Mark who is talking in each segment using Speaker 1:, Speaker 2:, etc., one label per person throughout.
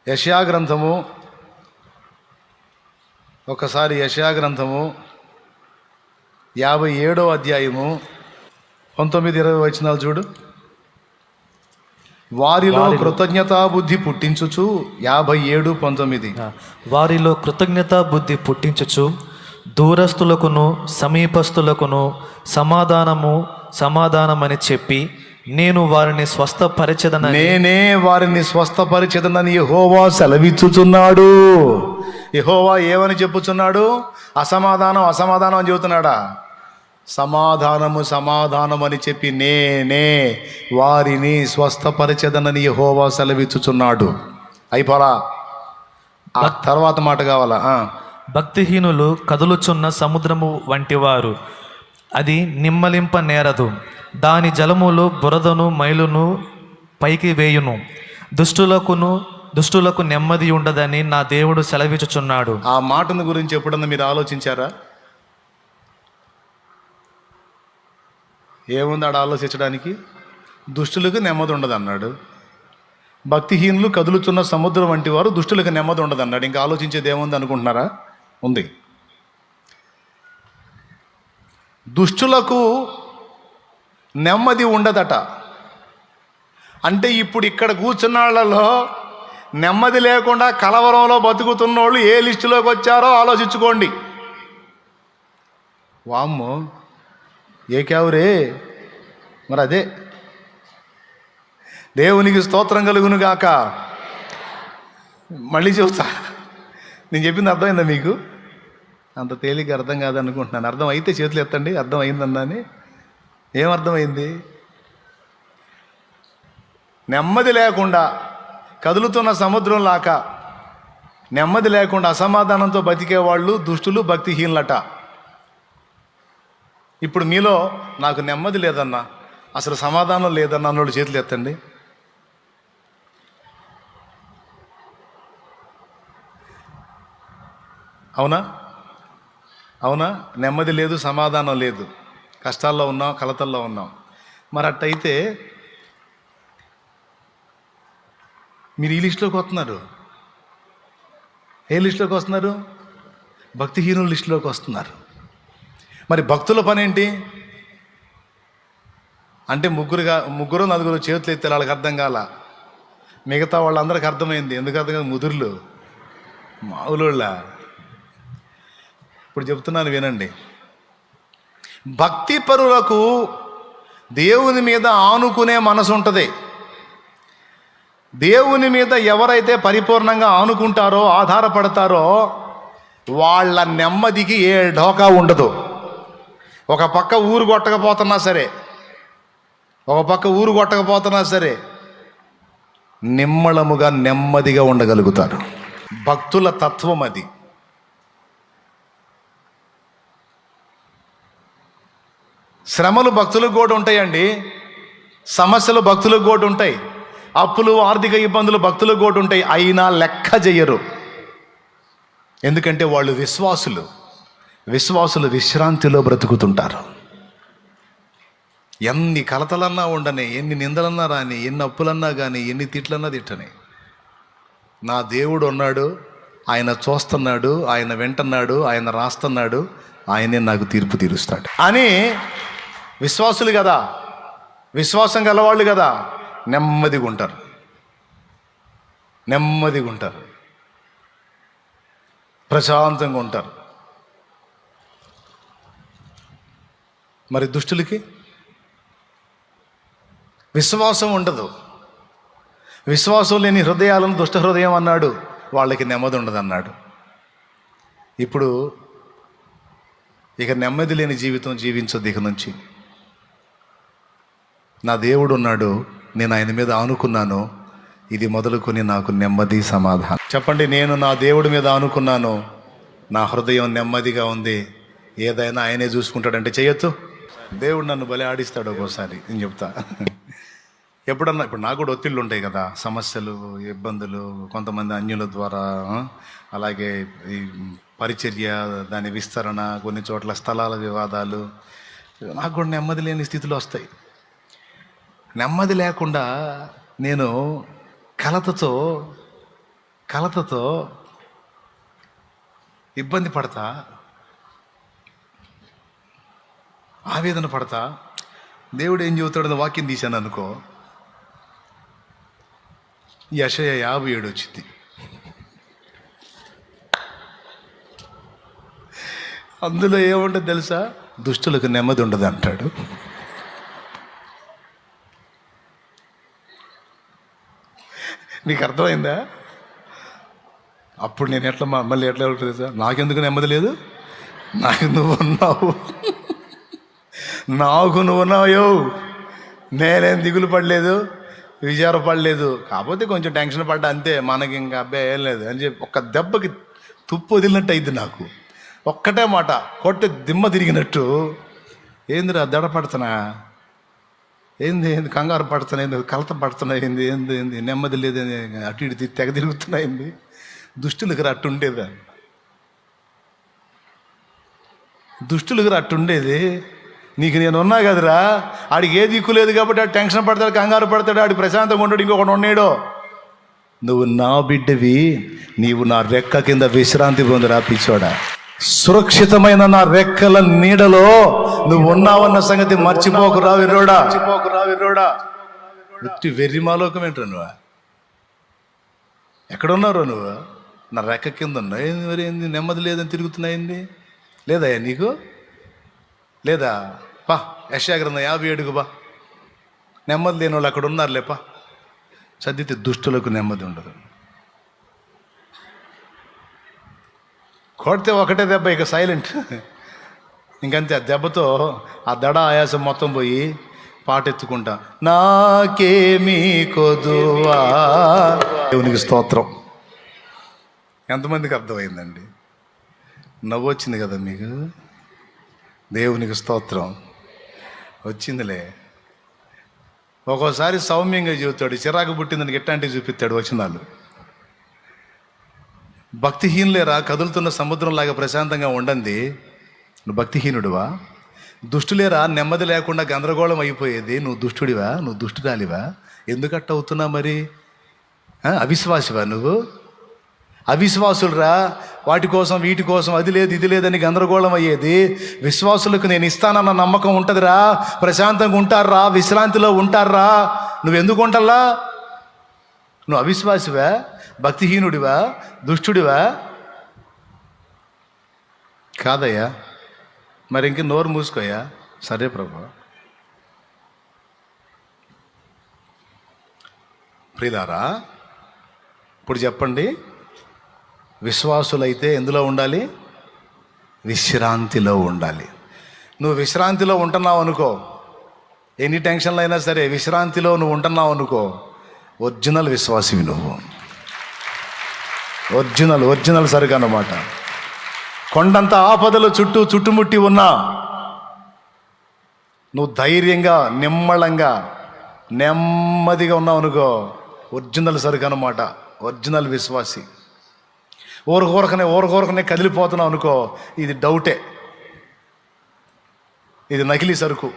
Speaker 1: యెషయా గ్రంథము, ఒకసారి యెషయా గ్రంథము 57వ అధ్యాయము 19-20 వచనాలు చూడు. వారిలో కృతజ్ఞతా బుద్ధి పుట్టించుచు 57:19.
Speaker 2: వారిలో కృతజ్ఞతా బుద్ధి పుట్టించుచు దూరస్తులకును సమీపస్తులకును సమాధానమని చెప్పి నేను వారిని
Speaker 1: నేనే వారిని స్వస్థపరిచెదనని యెహోవా సెలవిచ్చుచున్నాడు. యెహోవా ఏమని చెప్పుచున్నాడు? అసమాధానం అని చెబుతున్నాడా? సమాధానం అని చెప్పి నేనే వారిని స్వస్థపరిచెదనని యెహోవా సెలవిచ్చుచున్నాడు. అయిపోలా, ఆ తర్వాత మాట కావాలా?
Speaker 2: భక్తిహీనులు కదులుచున్న సముద్రము వంటివారు, అది నిమ్మలింప నేరదు, దాని జలములు బురదను మైలును పైకి వేయును, దుష్టులకు నెమ్మది ఉండదని నా దేవుడు సెలవిచ్చుచున్నాడు.
Speaker 1: ఆ మాటను గురించి ఎప్పుడన్నా మీరు ఆలోచించారా? ఏముంది ఆడ ఆలోచించడానికి? దుష్టులకు నెమ్మది ఉండదు అన్నాడు. భక్తిహీనులు కదులుతున్న సముద్రం వంటి వారు, దుష్టులకు నెమ్మది ఉండదు అన్నాడు. ఇంకా ఆలోచించేది ఏముంది అనుకుంటున్నారా? ఉంది. దుష్టులకు నెమ్మది ఉండదట. అంటే ఇప్పుడు ఇక్కడ కూర్చున్న వాళ్ళలో నెమ్మది లేకుండా కలవరంలో బతుకుతున్న వాళ్ళు ఏ లిస్టులోకి వచ్చారో ఆలోచించుకోండి. వామ్మో, ఏ క్యావురే! మరి అదే, దేవునికి స్తోత్రం కలుగును గాక. మళ్ళీ చెబుతా, నేను చెప్పింది అర్థమైందా మీకు? అంత తేలిక అర్థం కాదనుకుంటున్నాను. అర్థం అయితే చేతులు ఎత్తండి, అర్థం అయిందన్నాని. ఏమర్థమైంది? నెమ్మది లేకుండా కదులుతున్న సముద్రం లాక నెమ్మది లేకుండా అసమాధానంతో బతికేవాళ్ళు దుష్టులు, భక్తిహీనులట. ఇప్పుడు మీలో నాకు నెమ్మది లేదన్నా, అసలు సమాధానం లేదన్నా అన్నోళ్ళు చేతులు ఎత్తండి. అవునా? నెమ్మది లేదు, సమాధానం లేదు, కష్టాల్లో ఉన్నాం, కలతల్లో ఉన్నాం. మరి అట్టయితే మీరు ఈ లిస్టులోకి వస్తున్నారు. ఏ లిస్టులోకి వస్తున్నారు? భక్తిహీనుల లిస్టులోకి వస్తున్నారు. మరి భక్తుల పని ఏంటి అంటే ముగ్గురు నలుగురు చేతులు ఎత్తే వాళ్ళకి అర్థం కాల. మిగతా వాళ్ళందరికీ అర్థమైంది. ఎందుకు అర్థం కాదు? ముదురులు మావులోళ్ళ. ఇప్పుడు చెప్తున్నాను వినండి. భక్తి పరులకు దేవుని మీద ఆనుకునే మనసు ఉంటుంది. దేవుని మీద ఎవరైతే పరిపూర్ణంగా ఆనుకుంటారో, ఆధారపడతారో, వాళ్ళ నెమ్మదికి ఏ ఢోకా ఉండదు. ఒక పక్క ఊరు కొట్టకపోతున్నా సరే నిమ్మళముగా నెమ్మదిగా ఉండగలుగుతారు. భక్తుల తత్వం అది. శ్రమలు భక్తులకు కూడా ఉంటాయండి, సమస్యలు భక్తులకు కూడా ఉంటాయి, అప్పులు, ఆర్థిక ఇబ్బందులు భక్తులకు కూడా ఉంటాయి. అయినా లెక్క చెయ్యరు. ఎందుకంటే వాళ్ళు విశ్వాసులు విశ్రాంతిలో బ్రతుకుతుంటారు. ఎన్ని కలతలన్నా ఉండని, ఎన్ని నిందలన్నా రాని, ఎన్ని అప్పులన్నా కానీ, ఎన్ని తిట్లన్నా తిట్టని, నా దేవుడు ఉన్నాడు, ఆయన చూస్తున్నాడు, ఆయన వింటున్నాడు, ఆయన రాస్తున్నాడు, ఆయనే నాకు తీర్పు తీరుస్తాడు అని విశ్వాసులు కదా, విశ్వాసం గలవాళ్ళు కదా, నెమ్మదిగా ఉంటారు. ప్రశాంతంగా ఉంటారు. మరి దుష్టులకి విశ్వాసం ఉండదు. విశ్వాసం లేని హృదయాలను దుష్ట హృదయం అన్నాడు. వాళ్ళకి నెమ్మది ఉండదు అన్నాడు. ఇప్పుడు ఇక నెమ్మది లేని జీవితం జీవించొద్దు. ఇక నుంచి నా దేవుడు ఉన్నాడు, నేను ఆయన మీద ఆనుకున్నాను, ఇది మొదలుకొని నాకు నెమ్మది, సమాధానం. చెప్పండి, నేను నా దేవుడి మీద ఆనుకున్నాను, నా హృదయం నెమ్మదిగా ఉంది, ఏదైనా ఆయనే చూసుకుంటాడంటే చేయొచ్చు. దేవుడు నన్ను బలి ఆడిస్తాడు ఒక్కోసారి. నేను చెప్తా, ఎప్పుడన్నా ఇప్పుడు నాకు కూడా ఒత్తిళ్ళు ఉంటాయి కదా, సమస్యలు, ఇబ్బందులు, కొంతమంది అన్యుల ద్వారా, అలాగే ఈ పరిచర్య, దాని విస్తరణ, కొన్ని చోట్ల స్థలాల వివాదాలు, నాకు కూడా నెమ్మది లేని స్థితిలో వస్తాయి. నెమ్మది లేకుండా నేను కలతతో కలతతో ఇబ్బంది పడతా, ఆవేదన పడతా, దేవుడు ఏం చెబుతాడని వాక్యం తీశాను అనుకో, యెషయా 57 వచ్చింది. అందులో ఏముంటుంది తెలుసా? దుష్టులకు నెమ్మది ఉండదు అంటాడు. నీకు అర్థమైందా? అప్పుడు నేను మళ్ళీ ఎట్లా ఉంటుంది సార్, నాకెందుకు నెమ్మది లేదు, నాకు నువ్వు ఉన్నావు, నాకు నువ్వు ఉన్నావు, నేనేం దిగులు పడలేదు, విచారపడలేదు, కాకపోతే కొంచెం టెన్షన్ పడ్డా అంతే, మనకి ఇంకా అబ్బాయి ఏం లేదు అని చెప్పి ఒక్క దెబ్బకి తుప్పు వదిలినట్టు అయింది నాకు. ఒక్కటే మాట కొట్టి దిమ్మ తిరిగినట్టు. ఏందిరా దడ పడుతున్నా, ఏంది కంగారు పడుతున్నా, ఏంది కలత పడుతున్నా, ఏంది ఏంది ఏంది నెమ్మది లేదని అటు ఇటు తెగ తిరుగుతున్నా, ఏంది దుష్టులకు అట్టుండేదా? దుష్టులకు అట్టుండేది. నీకు నేను ఉన్నా కదరా, ఆడికి ఏ దిక్కు లేదు కాబట్టి ఆడు టెన్షన్ పడతాడు, కంగారు పడతాడు, ఆడు ప్రశాంతంగా ఉండడు, ఇంకొకటి ఉన్నాడో. నువ్వు నా బిడ్డవి, నీవు నా రెక్క కింద విశ్రాంతి పొందురా పిచ్చోడా. సురక్షితమైన నా రెక్కల నీడలో నువ్వు ఉన్నావన్న సంగతి మర్చిపోకురా విర్రోడా. వెర్రిమాలోకం ఏంటో నువ్వు, ఎక్కడున్నారో నువ్వు? నా రెక్క కింద ఉన్నావు, ఏంది మరి, ఏంది నెమ్మది లేదని తిరుగుతున్నాయింది లేదా నీకు? లేదా పా యెషయా గ్రంథం 57 బా, నెమ్మది లేని వాళ్ళు అక్కడ ఉన్నారులేపా. చదివితే దుష్టులకు నెమ్మది ఉండదు. కొడితే ఒకటే దెబ్బ, ఇక సైలెంట్, ఇంకంతే. ఆ దెబ్బతో ఆ దడ ఆయాసం మొత్తం పోయి పాట ఎత్తుకుంటా, నాకేమీ కొదువా. దేవునికి స్తోత్రం. ఎంతమందికి అర్థమైందండి? నవ్వు వచ్చింది కదా మీకు? దేవునికి స్తోత్రం. వచ్చిందిలే. ఒక్కోసారి సౌమ్యంగా చెబుతాడు, చిరాకు పుట్టిందని ఎట్లాంటివి చూపిస్తాడు వచనాలు. భక్తిహీనులేరా, కదులుతున్న సముద్రంలాగా ప్రశాంతంగా ఉండండి, నువ్వు భక్తిహీనుడివా? దుష్టులేరా, నెమ్మది లేకుండా గందరగోళం అయిపోయేది, నువ్వు దుష్టుడివా, నువ్వు దుష్టురాలివా? ఎందుకట్ట అవుతున్నావు మరి? అవిశ్వాసివా నువ్వు? అవిశ్వాసులరా, వాటి కోసం వీటి కోసం, అది లేదు ఇది లేదని గందరగోళం అయ్యేది. విశ్వాసులకు నేను ఇస్తానన్న నమ్మకం ఉంటుందిరా, ప్రశాంతంగా ఉంటారా, విశ్రాంతిలో ఉంటారా. నువ్వెందుకు ఉంటల్లా? నువ్వు అవిశ్వాసివా, భక్తిహీనుడివా, దుష్టుడివా? కాదయ్యా. మరి ఇంక నోరు మూసుకోయా. సరే ప్రభు. ప్రియులారా, ఇప్పుడు చెప్పండి, విశ్వాసులైతే ఎందులో ఉండాలి? విశ్రాంతిలో ఉండాలి. నువ్వు విశ్రాంతిలో ఉంటున్నావు అనుకో, ఎన్ని టెన్షన్లు అయినా సరే విశ్రాంతిలో నువ్వు ఉంటున్నావు అనుకో, ఒరిజినల్ విశ్వాసివి నువ్వు. ఒరిజినల్ సరిగా అన్నమాట. కొండంత ఆపదలు చుట్టుముట్టి ఉన్నా నువ్వు ధైర్యంగా, నిమ్మళంగా, నెమ్మదిగా ఉన్నావు అనుకో, ఒరిజినల్ సరుకు అన్నమాట, ఒరిజినల్ విశ్వాసి. ఊరకూరకనే కదిలిపోతున్నావు అనుకో, ఇది డౌటే, ఇది నకిలీ సరుకు.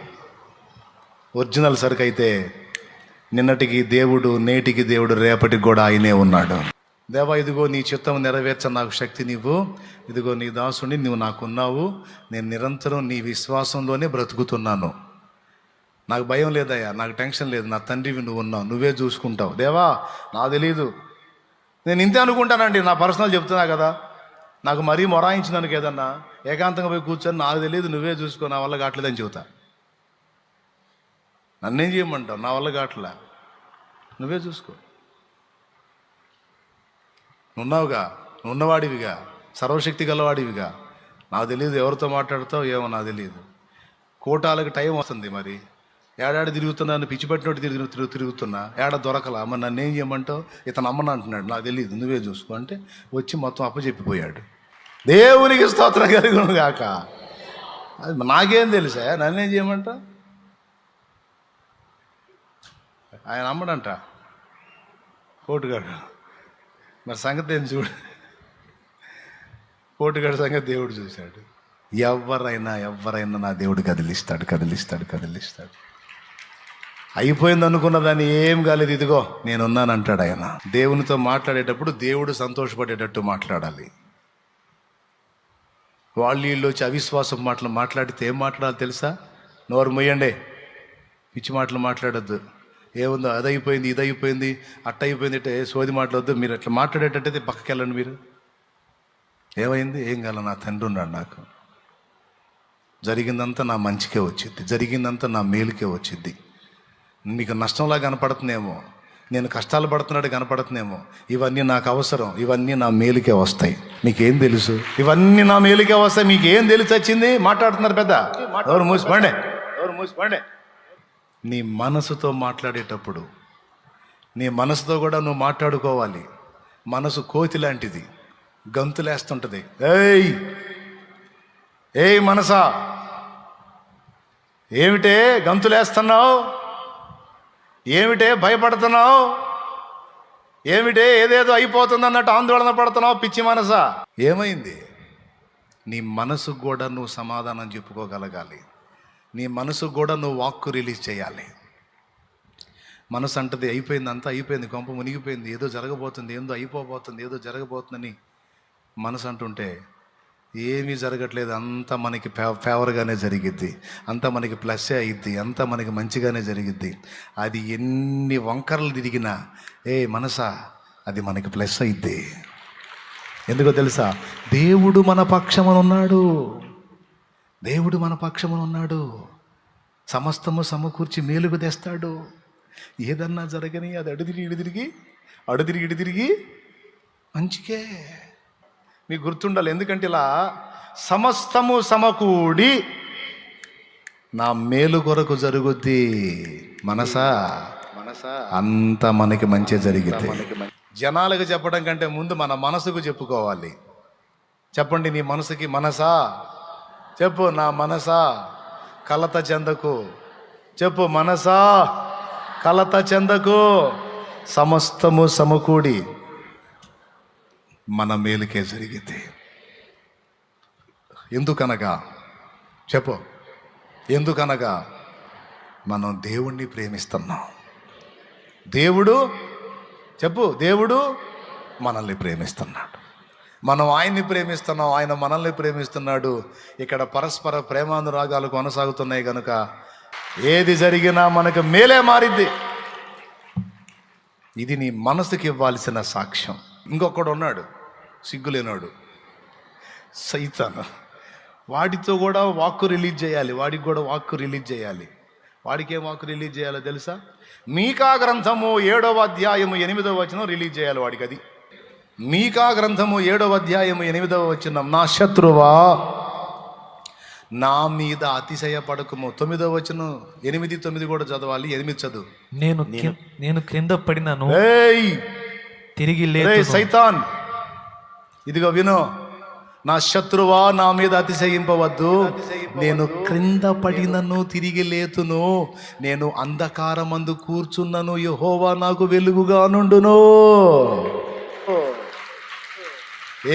Speaker 1: ఒరిజినల్ సరుకు అయితే నిన్నటికి దేవుడు, నేటికి దేవుడు, రేపటికి కూడా ఆయనే ఉన్నాడు. దేవా, ఇదిగో నీ చిత్తం నెరవేర్చ నాకు శక్తి నీవు, ఇదిగో నీ దాసుని నువ్వు నాకున్నావు, నేను నిరంతరం నీ విశ్వాసంలోనే బ్రతుకుతున్నాను, నాకు భయం లేదయ్యా, నాకు టెన్షన్ లేదు, నా తండ్రివి నువ్వు ఉన్నావు, నువ్వే చూసుకుంటావు. దేవా, నాకు తెలీదు, నేను ఇంతే అనుకుంటానండి, నా పర్సనల్ చెప్తున్నా కదా, నాకు మరీ మొరాయించినానికి ఏదన్నా ఏకాంతంగా పోయి కూర్చొని నాకు తెలియదు, నువ్వే చూసుకో, నా వల్ల కావట్లేదని చెబుతా. నన్నేం చేయమంటావు? నా వల్ల కావట్లే, నువ్వే చూసుకో. నున్నావుగా, నున్నవాడివిగా, సర్వశక్తి గలవాడివిగా, నాకు తెలియదు ఎవరితో మాట్లాడతావు ఏమో, నాకు తెలియదు. కోటాలకు టైం వస్తుంది, మరి ఏడాడు తిరుగుతున్నాను, పిచ్చి పట్టినట్టు తిరుగుతున్నా, ఏడ దొరకలా, మరి నన్ను ఏం చేయమంటావు? ఇతను అమ్మని అంటున్నాడు, నాకు తెలియదు, నువ్వే చూసుకో అంటే వచ్చి మొత్తం అప్పచెప్పిపోయాడు. దేవునికి స్తోత్రం కలుగును గాక. అది నాకేం తెలుసా, నన్నేం చేయమంటావు? ఆయన అమ్మడంట కోటుగాడు, మరి సంగతి ఏం చూడు, కోటుగాడి సంగతి దేవుడు చూశాడు. ఎవరైనా నా దేవుడు కదిలిస్తాడు. అయిపోయింది అనుకున్న దాన్ని ఏం కాలేదు, ఇదిగో నేనున్నాను అంటాడు ఆయన. దేవునితో మాట్లాడేటప్పుడు దేవుడు సంతోషపడేటట్టు మాట్లాడాలి. వీళ్ళు వచ్చి అవిశ్వాసం మాటలు మాట్లాడితే ఏం మాట్లాడాలి తెలుసా? నోరు మొయ్యండి, పిచ్చి మాటలు మాట్లాడొద్దు. ఏముందో అది అయిపోయింది, ఇది అయిపోయింది, అట్ట అయిపోయింది, ఇట్ట సోది మాట్లాడొద్దు. మీరు అట్లా మాట్లాడేటట్టయితే పక్కకి వెళ్ళండి. మీరు ఏమైంది, ఏం కాల, నా తండ్రి ఉన్నాడు, నాకు జరిగిందంతా నా మంచికే వచ్చిద్ది, జరిగిందంతా నా మేలుకే వచ్చిద్ది. మీకు నష్టంలా కనపడుతుందేమో, నేను కష్టాలు పడుతున్నాడు కనపడుతుందేమో, ఇవన్నీ నాకు అవసరం, ఇవన్నీ నా మేలుకే వస్తాయి. మీకేం తెలుసు? ఇవన్నీ నా మేలుకే వస్తాయి, మీకేం తెలిసి వచ్చింది? మాట్లాడుతున్నారు పెద్ద. ఎవరు మూసిపండే. నీ మనసుతో మాట్లాడేటప్పుడు నీ మనసుతో కూడా నువ్వు మాట్లాడుకోవాలి. మనసు కోతి లాంటిది, గంతులేస్తుంటుంది. ఏయ్ మనసా, ఏమిటే గంతులేస్తున్నావు? ఏమిటే భయపడుతున్నావు? ఏమిటే ఏదేదో అయిపోతుంది అన్నట్టు ఆందోళన పడుతున్నావు? పిచ్చి మనసా, ఏమైంది? నీ మనసుకు కూడా నువ్వు సమాధానం చెప్పుకోగలగాలి. నీ మనసుకు కూడా నువ్వు వాక్కు రిలీజ్ చేయాలి. మనసు అంటది అయిపోయింది, అంతా అయిపోయింది, కొంప మునిగిపోయింది, ఏదో జరగబోతుంది, ఏదో అయిపోబోతుంది, ఏదో జరగబోతుందని మనసు అంటుంటే ఏమీ జరగట్లేదు. అంతా మనకి ఫేవర్గానే జరిగిద్ది, అంతా మనకి ప్లస్సే అయిద్ది, అంతా మనకి మంచిగానే జరిగిద్ది. అది ఎన్ని వంకరలు తిరిగినా మనసా, అది మనకి ప్లస్ అయిద్ది. ఎందుకో తెలుసా? దేవుడు మన పక్షమున ఉన్నాడు. దేవుడు మన పక్షమున ఉన్నాడు. సమస్తము సమకూర్చి మేలుకు తెస్తాడు. ఏదన్నా జరగని అది అడు తిరిగి ఇటు తిరిగి మంచికే. మీకు గుర్తుండాలి. ఎందుకంటే ఇలా సమస్తము సమకూడి నా మేలు కొరకు జరుగుద్ది. మనసా అంతా మనకి మంచి జరిగితే. జనాలకు చెప్పడం కంటే ముందు మన మనసుకు చెప్పుకోవాలి. చెప్పండి, నీ మనసుకి, మనసా చెప్పు, నా మనసా కలత చెందకు. చెప్పు, మనసా కలత చెందకు, సమస్తము సమకూడి మన మేలుకే జరిగింది. ఎందుకనగా చెప్పు, ఎందుకనగా మనం దేవుణ్ణి ప్రేమిస్తున్నాం. దేవుడు చెప్పు, దేవుడు మనల్ని ప్రేమిస్తున్నాడు. మనం ఆయన్ని ప్రేమిస్తున్నాం, ఆయన మనల్ని ప్రేమిస్తున్నాడు. ఇక్కడ పరస్పర ప్రేమానురాగాలు కొనసాగుతున్నాయి కనుక ఏది జరిగినా మనకు మేలే మారిద్ది. ఇది నీ మనసుకి ఇవ్వాల్సిన సాక్ష్యం. ఇంకొకడు ఉన్నాడు, సిగ్గులేనాడు, సైతాను. వాడితో కూడా వాక్కు రిలీజ్ చేయాలి. వాడికి కూడా వాక్కు రిలీజ్ చేయాలి. వాడికి ఏం వాక్కు రిలీజ్ చేయాలో తెలుసా? మీకా గ్రంథము 7వ అధ్యాయము 8వ వచనం రిలీజ్ చేయాలి వాడికి. అది మీకా గ్రంథము 7వ అధ్యాయము 8వ వచనం, నా శత్రువా నా మీద అతిశయపడకము. 9వ వచనం 8, 9 కూడా చదవాలి. 8 చదువు.
Speaker 2: నేను క్రింద పడినను తిరిగి
Speaker 1: సైతాన్, ఇదిగో విను, నా శత్రువా నా మీద అతిశయింపవద్దు. నేను క్రింద పడినను తిరిగి లేతును, నేను అంధకారమందు కూర్చున్నను, యెహోవా నాకు వెలుగుగా నుండును.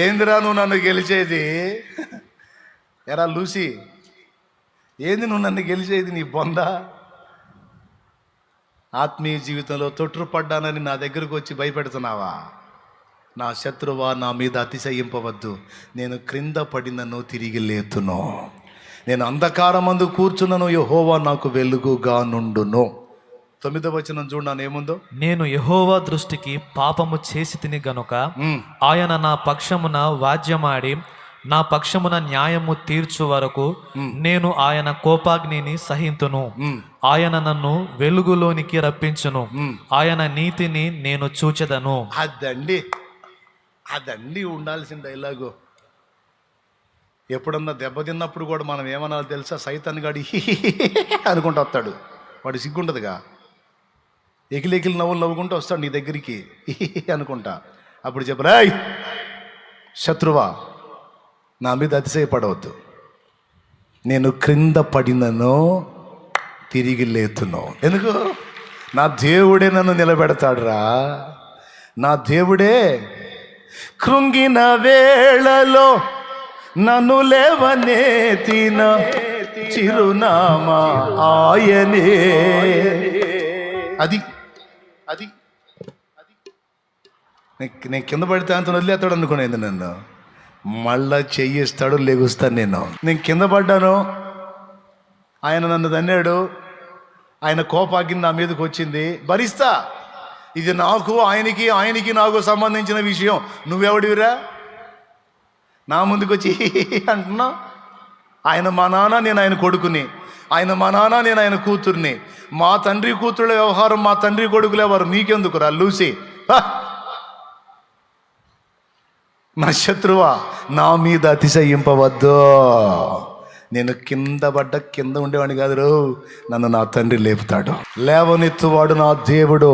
Speaker 1: ఏందిరా నువ్వు నన్ను గెలిచేది? ఎరా లూసి, ఏంది నువ్వు నన్ను గెలిచేది? నీ బొంద. ఆత్మీయ జీవితంలో తొట్టుపడ్డానని నా దగ్గరకు వచ్చి భయపెడుతున్నావా? నా శత్రువా నా మీద అతిశయింపవద్దు, నేను క్రింద పడినను తిరిగి లేతును, నేను అంధకారమందు కూర్చున్నను, యెహోవా నాకు వెలుగుగా నుండును. 9వ వచనం చూడను ఏముందో. నేను
Speaker 2: యెహోవా దృష్టికి పాపము చేసి తిని గనుక ఆయన నా పక్షమున వాద్యమాడి నా పక్షమున న్యాయము తీర్చు వరకు నేను ఆయన కోపాగ్నిని సహింతును. ఆయన నన్ను వెలుగులోనికి రప్పించును, ఆయన నీతిని నేను చూచెదను. అదండి ఉండాల్సిన డైలాగు. ఎప్పుడన్నా దెబ్బతిన్నప్పుడు కూడా మనం ఏమన్నా తెలుసా? సైతాన్ గాడి అనుకుంటూ వస్తాడు. వాడు సిగ్గుంటుందిగా, ఎకిలి నవ్వులు నవ్వుకుంటూ వస్తాడు నీ దగ్గరికి అనుకుంటా. అప్పుడు చెప్పరా, శత్రువా నా మీద అతిశయపడవద్దు, నేను క్రింద పడినను తిరిగి లేతును. ఎందుకు? నా దేవుడే నన్ను నిలబెడతాడురా. నా దేవుడే కృంగిన వేళలో నన్ను లేవనెత్తిన చిరునామా ఆయనే.
Speaker 1: అది అది నేను కింద పడితే అంత వదిలేస్తాడు అనుకునేది నన్ను. మళ్ళా చెయ్యిస్తాడు, లెగుస్తాను నేను కింద పడ్డాను, ఆయన నన్ను తన్నాడు, ఆయన కోపాగ్ని నా మీదకి వచ్చింది, భరిస్తా. ఇది నాకు ఆయనకి నాకు సంబంధించిన విషయం. నువ్వెవడివిరా నా ముందుకు వచ్చి అంటున్నావు? ఆయన మా నాన్న, నేను ఆయన కొడుకుని. ఆయన మా నాన్న, నేను ఆయన కూతుర్ని. మా తండ్రి కూతుళ్ళ వ్యవహారం మా తండ్రి కొడుకులే వారు, నీకెందుకురా లూసి? నా శత్రువా, నా మీద అతిశయింపవద్దు. నేను కింద ఉండేవాడిని కాదు, నన్ను నా తండ్రి లేపుతాడు. లేవనెత్తువాడు నా దేవుడు.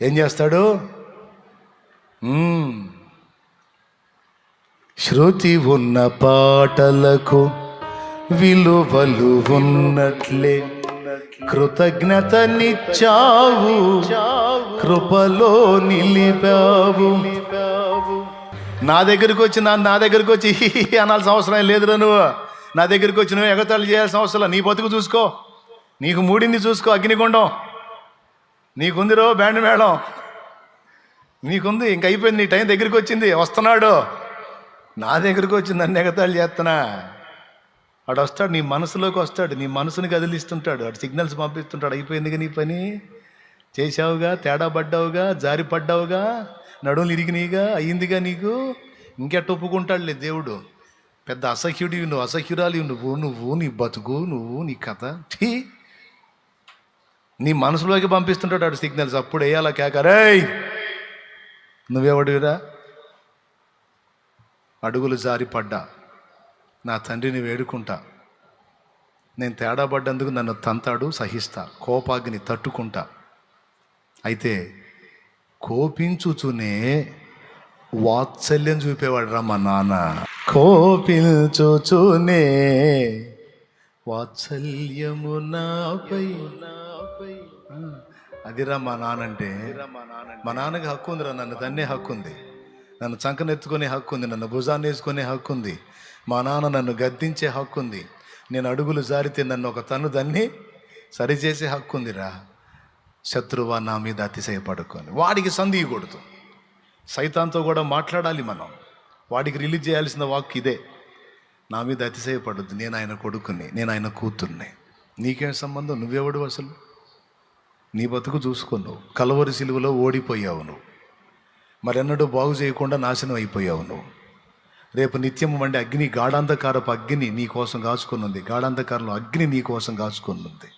Speaker 1: ఏం చేస్తాడు? శృతి ఉన్న పాటలకు విలువలు ఉన్నట్లే కృతజ్ఞతనిచ్చావు, కృపలో నిలిపావు. నా దగ్గరికి వచ్చి అనాల్సిన అవసరం లేదురా. నువ్వు నా దగ్గరికి వచ్చి నువ్వు ఎగతాళి చేయాల్సిన అవసరం. నీ బతుకు చూసుకో, నీకు మూడింది చూసుకో. అగ్నిగుండం నీకుందిరో, బ్యాండ్ మేళం నీకుంది, ఇంక అయిపోయింది. నీ టైం దగ్గరికి వచ్చింది, వస్తున్నాడు. నా దగ్గరికి వచ్చి నన్ను ఎగతాళి చేస్తున్నా. వాడు వస్తాడు, నీ మనసులోకి వస్తాడు, నీ మనసుని కదిలిస్తుంటాడు, వాడు సిగ్నల్స్ పంపిస్తుంటాడు. అయిపోయిందిగా నీ పని, చేసావుగా, తేడా పడ్డావుగా, జారి పడ్డావుగా, నడువులు ఇరిగినాయిగా, అయ్యిందిగా నీకు. ఇంకెట్ట ఒప్పుకుంటాడులే దేవుడు. పెద్ద అసహ్యుడివి నువ్వు, అసహ్యురాలివి నువ్వు నీ బతుకు, నీ కథ నీ మనసులోకి పంపిస్తుంటాడు వాడు సిగ్నల్స్. అప్పుడు వేయాలా కేకరేయ్, నువ్వెవడివిరా? అడుగులు జారి పడ్డా, నా తండ్రిని వేడుకుంటా. నేను తేడా పడ్డందుకు నన్ను తంతాడు, సహిస్తా. కోపాగ్ని తట్టుకుంటా. అయితే కోపించుచునే వాత్సల్యం చూపేవాడు రా మా నాన్న. కోపించుచునే వాత్సల్యము నాపై. అదిరా మా నాన్న అంటే. మా నాన్నకి హక్కు ఉందిరా, నన్ను తన్నే హక్కు ఉంది, నన్ను చంకనెత్తుకునే హక్కు ఉంది, నన్ను భుజాన్ని వేసుకునే హక్కు ఉంది. మా నాన్న నన్ను గద్దించే హక్కు ఉంది. నేను అడుగులు జారితే నన్ను ఒక తన్ను దాన్ని సరిచేసే హక్కు ఉందిరా. శత్రువా, నా మీద అతిశయపడుకొని వాడికి సంధియకూడదు. సైతాన్తో కూడా మాట్లాడాలి మనం. వాడికి రిలీజ్ చేయాల్సిన వాక్ ఇదే, నా మీద అతిశయపడద్దు, నేను ఆయన కొడుకుని, నేను ఆయన కూతుర్ని. నీకేం సంబంధం? నువ్వెవడు అసలు? నీ బతుకు చూసుకున్నావు. కలవరి సిలువలో ఓడిపోయావు నువ్వు, మరెన్నడూ బాగు చేయకుండా నాశనం అయిపోయావు నువ్వు. రేపు నిత్యము మండే అగ్ని, గాఢాంధకారపు అగ్ని నీ కోసం కాచుకొని ఉంది. గాఢాంధకారంలో అగ్ని నీ కోసం కాచుకొని ఉంది.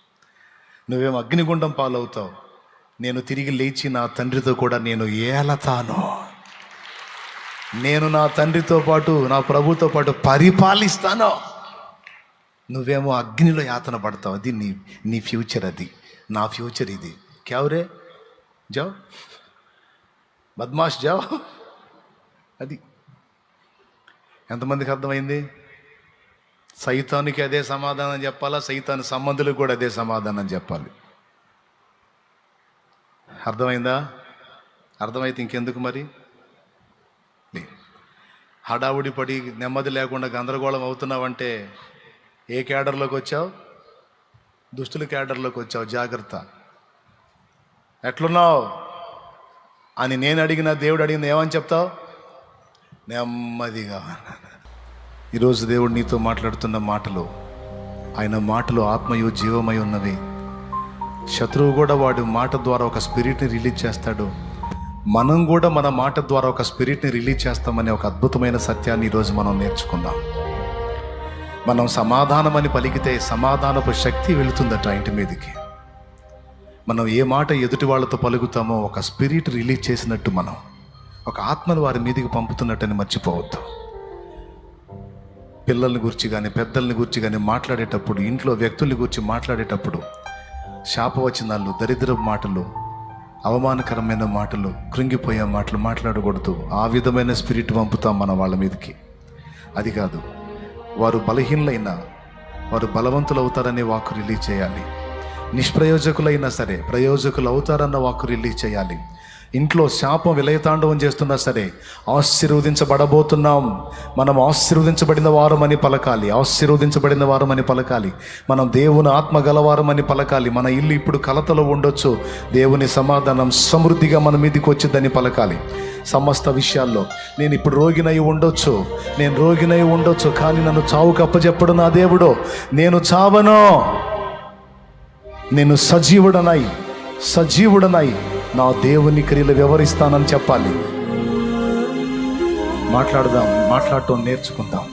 Speaker 1: నువ్వేమో అగ్నిగుండం పాలవుతావు. నేను తిరిగి లేచి నా తండ్రితో కూడా నేను ఏలతాను. నేను నా తండ్రితో పాటు, నా ప్రభుతో పాటు పరిపాలిస్తాను. నువ్వేమో అగ్నిలో యాతన పడతావు. అది నీ ఫ్యూచర్, అది నా ఫ్యూచర్. ఇది క్యావరే జావ్, బద్మాష్ జావ్. అది ఎంతమందికి అర్థమైంది? సైతానికి అదే సమాధానం చెప్పాలా, సైతాను సంబంధులకు కూడా అదే సమాధానం చెప్పాలి. అర్థమైందా? అర్థమైతే ఇంకెందుకు మరి? హడావుడి పడి నెమ్మది లేకుండా గందరగోళం అవుతున్నావంటే ఏ క్యాడర్లోకి వచ్చావు? దుష్టుల క్యాడర్లోకి వచ్చావు. జాగ్రత్త. ఎట్లున్నావు అని నేను అడిగిన, దేవుడు అడిగిన ఏమని చెప్తావు? నెమ్మదిగా. ఈరోజు దేవుడు నీతో మాట్లాడుతున్న మాటలు, ఆయన మాటలు ఆత్మయు జీవమై ఉన్నవి. శత్రువు కూడా వాడి మాట ద్వారా ఒక స్పిరిట్ని రిలీజ్ చేస్తాడు. మనం కూడా మన మాట ద్వారా ఒక స్పిరిట్ని రిలీజ్ చేస్తామనే ఒక అద్భుతమైన సత్యాన్ని ఈరోజు మనం నేర్చుకుందాం. మనం సమాధానం అని పలికితే సమాధానపు శక్తి వెళుతుందట ఇంటి మీదకి. మనం ఏ మాట ఎదుటి వాళ్ళతో పలుకుతామో ఒక స్పిరిట్ రిలీజ్ చేసినట్టు, మనం ఒక ఆత్మను వారి మీదకి పంపుతున్నట్టని మర్చిపోవద్దు. పిల్లల్ని గురించి కానీ, పెద్దల్ని గురించి కానీ మాట్లాడేటప్పుడు, ఇంట్లో వ్యక్తుల్ని గురించి మాట్లాడేటప్పుడు శాపవచనాలు, దరిద్రపు మాటలు, అవమానకరమైన మాటలు, కృంగిపోయే మాటలు మాట్లాడకూడదు. ఆ విధమైన స్పిరిట్ పంపుతాం మనం వాళ్ళ మీదకి. అది కాదు, వారు బలహీనులైనా వారు బలవంతులు అవుతారనే వాక్కు రిలీజ్ చేయాలి. నిష్ప్రయోజకులైనా సరే ప్రయోజకులు అవుతారన్న వాక్కు రిలీజ్ చేయాలి. ఇంట్లో శాపం విలయతాండవం చేస్తున్నా సరే ఆశీర్వదించబడబోతున్నాం. మనం ఆశీర్వదించబడిన వారమని పలకాలి, ఆశీర్వదించబడిన వారమని పలకాలి. మనం దేవుని ఆత్మ గలవారమని పలకాలి. మన ఇల్లు ఇప్పుడు కలతలో ఉండొచ్చు, దేవుని సమాధానం సమృద్ధిగా మన మీదకి వచ్చిందని పలకాలి. సమస్త విషయాల్లో నేను ఇప్పుడు రోగినై ఉండొచ్చు, కానీ నన్ను చావుకు అప్పచెప్పడు నా దేవుడు. నేను చావను, నేను సజీవుడనై నా దేవుని క్రియలు వివరిస్తానని చెప్పాలి. మాట్లాడటం నేర్చుకుందాం.